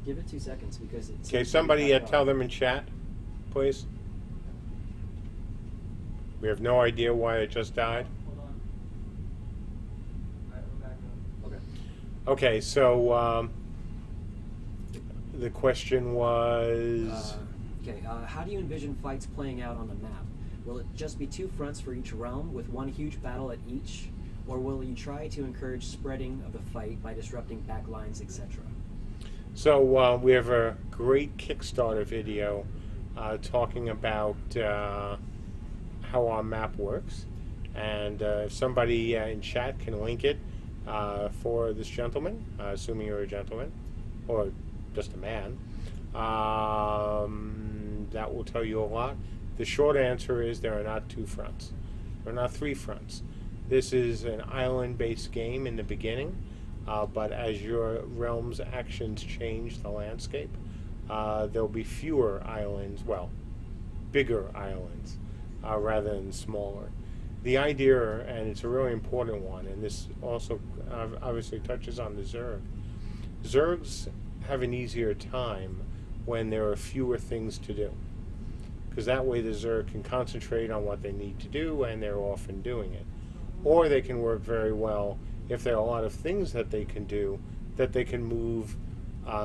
Give it 2 seconds because it's. Okay, somebody tell them in chat, please. We have no idea why it just died. Hold on. Alright, we're back up. Okay. Okay, so the question was. How do you envision fights playing out on the map? Will it just be 2 fronts for each realm with one huge battle at each? Or will you try to encourage spreading of the fight by disrupting backlines, etc.? So we have a great Kickstarter video talking about how our map works. And if somebody in chat can link it for this gentleman, assuming you're a gentleman, or just a man, that will tell you a lot. The short answer is there are not 2 fronts. There are not 3 fronts. This is an island-based game in the beginning, but as your realm's actions change the landscape, there'll be fewer islands, well, bigger islands, rather than smaller. The idea, and it's a really important one, and this also obviously touches on the Zerg. Zergs have an easier time when there are fewer things to do, because that way the Zerg can concentrate on what they need to do, and they're often doing it. Or they can work very well if there are a lot of things that they can do that they can move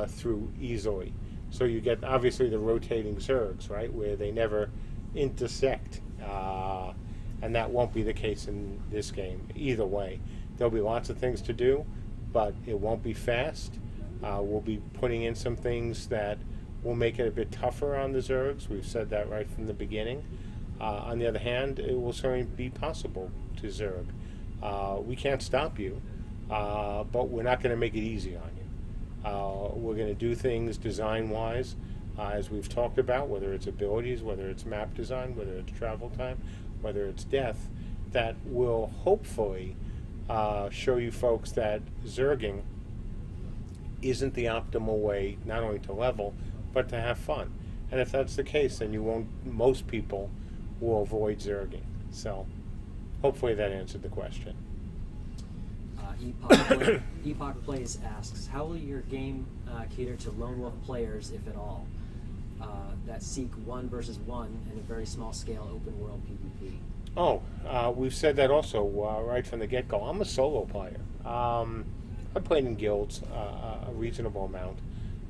through easily. So you get obviously the rotating Zergs, right, where they never intersect, and that won't be the case in this game either way. There'll be lots of things to do, but it won't be fast. We'll be putting in some things that will make it a bit tougher on the Zergs. We've said that right from the beginning. On the other hand, it will certainly be possible to Zerg. We can't stop you, but we're not going to make it easy on you. We're going to do things design-wise, as we've talked about, whether it's abilities, whether it's map design, whether it's travel time, whether it's death, that will hopefully show you folks that Zerging isn't the optimal way not only to level, but to have fun. And if that's the case, then most people will avoid Zerging. So hopefully that answered the question. Epoch Plays asks, how will your game cater to lone wolf players, if at all, that seek 1 versus 1 in a very small scale open world PvP? Oh, we've said that also right from the get-go. I'm a solo player. I played in guilds a reasonable amount.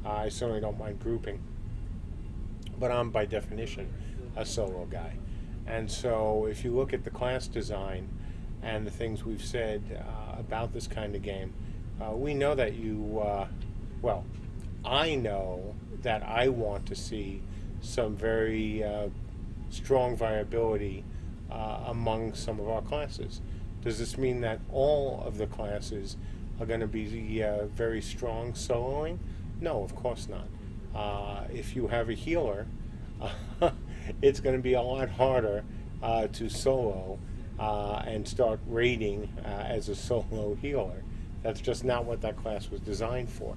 I certainly don't mind grouping, but I'm by definition a solo guy. And so if you look at the class design and the things we've said about this kind of game, we know that I know that I want to see some very strong viability among some of our classes. Does this mean that all of the classes are going to be very strong soloing? No, of course not. If you have a healer, it's going to be a lot harder to solo and start raiding as a solo healer. That's just not what that class was designed for.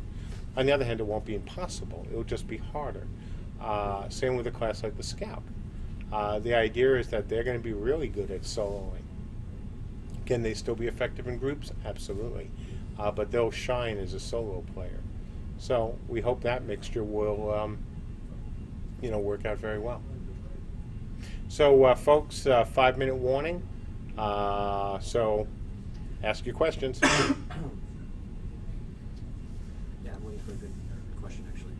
On the other hand, it won't be impossible. It'll just be harder. Same with a class like the Scout. The idea is that they're going to be really good at soloing. Can they still be effective in groups? Absolutely. But they'll shine as a solo player. So we hope that mixture will work out very well. So folks, 5-minute warning. So ask your questions. Yeah, I'm waiting for a good question, actually.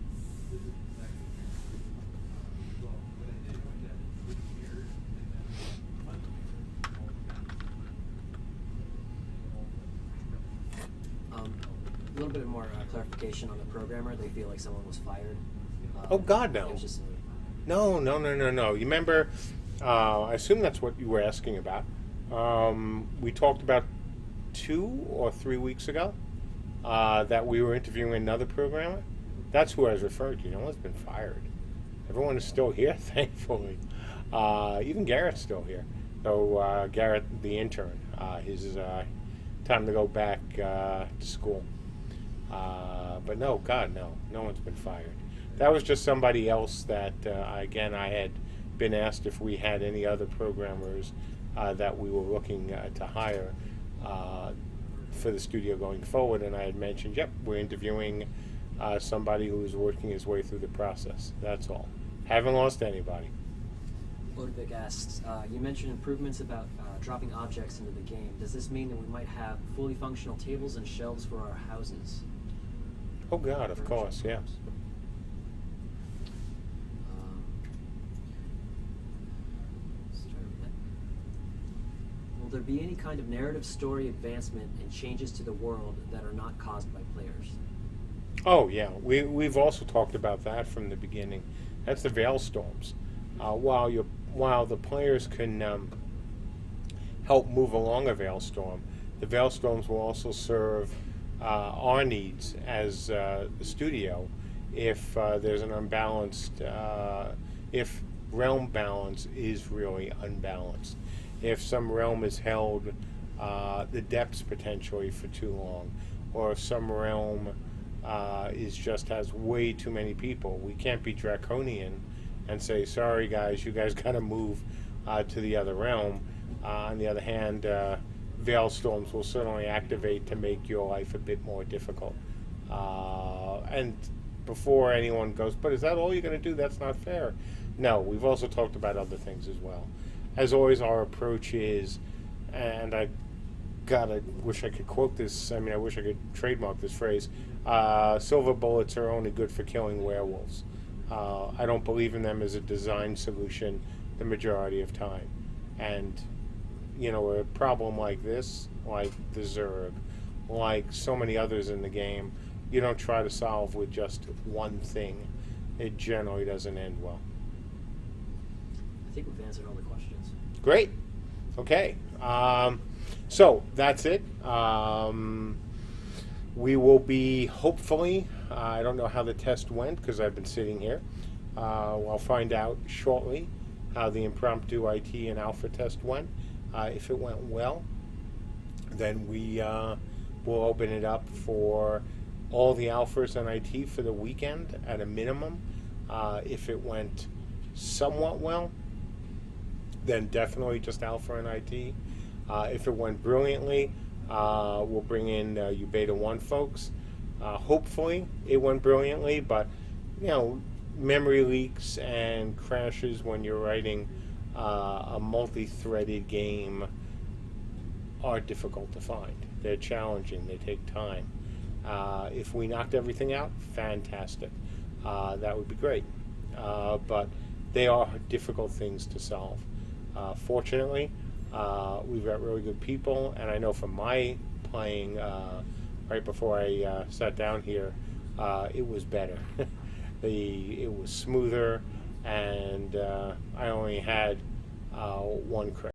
A little bit more clarification on the programmer. They feel like someone was fired. Oh, God, no. It was just No. You remember, I assume that's what you were asking about. We talked about 2 or 3 weeks ago that we were interviewing another programmer. That's who I was referring to. No one's been fired. Everyone is still here, thankfully. Even Garrett's still here. So Garrett, the intern, his time to go back to school. But no, God, no. No one's been fired. That was just somebody else that, again, I had been asked if we had any other programmers that we were looking to hire for the studio going forward, and I had mentioned, yep, we're interviewing somebody who's working his way through the process. That's all. Haven't lost anybody. Ludwig asks, you mentioned improvements about dropping objects into the game. Does this mean that we might have fully functional tables and shelves for our houses? Oh God, of course, yeah. Start with that. Will there be any kind of narrative story advancement and changes to the world that are not caused by players? Oh yeah, we've also talked about that from the beginning. That's the Veil Storms. While the players can help move along a Veil Storm, the Veil Storms will also serve our needs as the studio if there's an unbalanced, if realm balance is really unbalanced. If some realm is held the depths potentially for too long, or if some realm is just has way too many people, we can't be draconian and say, sorry guys, you guys got to move to the other realm. On the other hand, Veil Storms will certainly activate to make your life a bit more difficult. And before anyone goes, but is that all you're going to do? That's not fair. No, we've also talked about other things as well. As always, our approach is, and I wish I could quote this, I mean, I wish I could trademark this phrase, silver bullets are only good for killing werewolves. I don't believe in them as a design solution the majority of time. And, you know, a problem like this, like the Zerg, like so many others in the game, you don't try to solve with just one thing. It generally doesn't end well. I think we've answered all the questions. Great. Okay. So that's it. We will be hopefully, I don't know how the test went because I've been sitting here. I'll find out shortly how the impromptu IT and alpha test went. If it went well, then we will open it up for all the alphas and IT for the weekend at a minimum. If it went somewhat well, then definitely just alpha and IT. If it went brilliantly, we'll bring in you beta 1 folks. Hopefully it went brilliantly, but you know, memory leaks and crashes when you're writing a multi-threaded game are difficult to find. They're challenging, they take time. If we knocked everything out, fantastic. That would be great. But they are difficult things to solve. Fortunately, we've got really good people, and I know from my playing right before I sat down here, it was better. It was smoother, and I only had one crash.